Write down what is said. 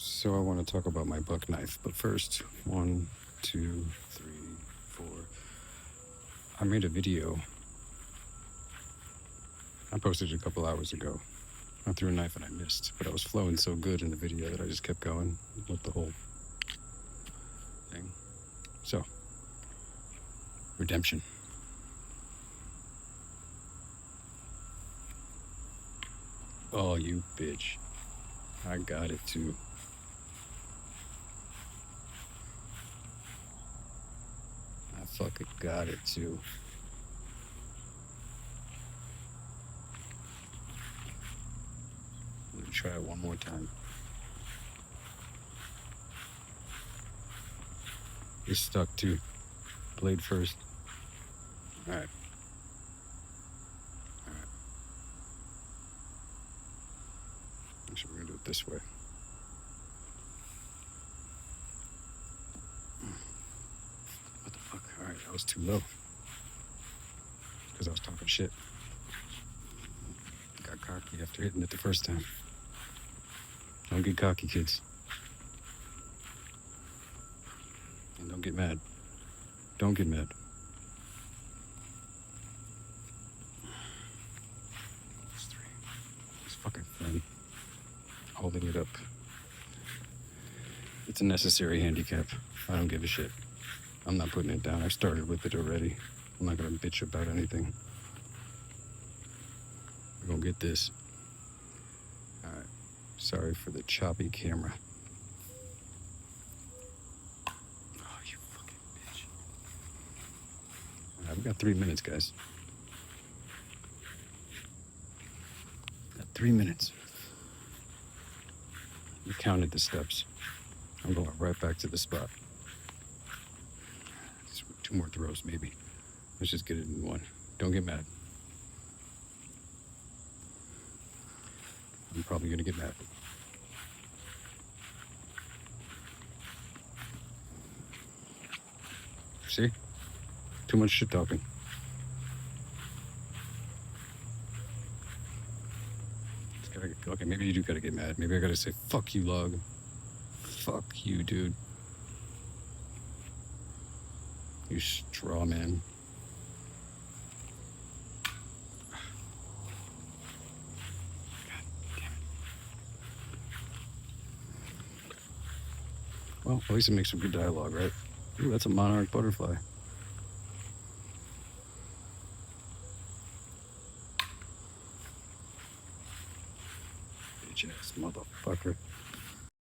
So I want to talk about my buck knife, but first, 1, 2, 3, 4. I made a video. I posted it a couple hours ago. I threw a knife and I missed, but I was flowing so good in the video that I just kept going with the whole thing. So, redemption. Oh, you bitch. I got it too. I fucking got it too. Let me try it one more time. You're stuck too. Blade first. Alright. Alright. Actually, we're gonna do it this way. What the fuck? Alright, that was too low. Because I was talking shit. Got cocky after hitting it the first time. Don't get cocky, kids. And don't get mad. Don't get mad. It's 3. It's fucking fun. Holding it up. It's a necessary handicap. I don't give a shit. I'm not putting it down. I started with it already. I'm not gonna bitch about anything. We're gonna get this. Alright. Sorry for the choppy camera. Oh, you fucking bitch. Alright, we got 3 minutes, guys. Got 3 minutes. You counted the steps. I'm going right back to the spot. Just 2 more throws, maybe. Let's just get it in one. Don't get mad. I'm probably gonna get mad. See? Too much shit talking. Okay, maybe you do gotta get mad. Maybe I gotta say, fuck you, log. Fuck you, dude. You straw man. God damn it. Well, at least it makes some good dialogue, right? Ooh, that's a monarch butterfly. Bitch ass motherfucker.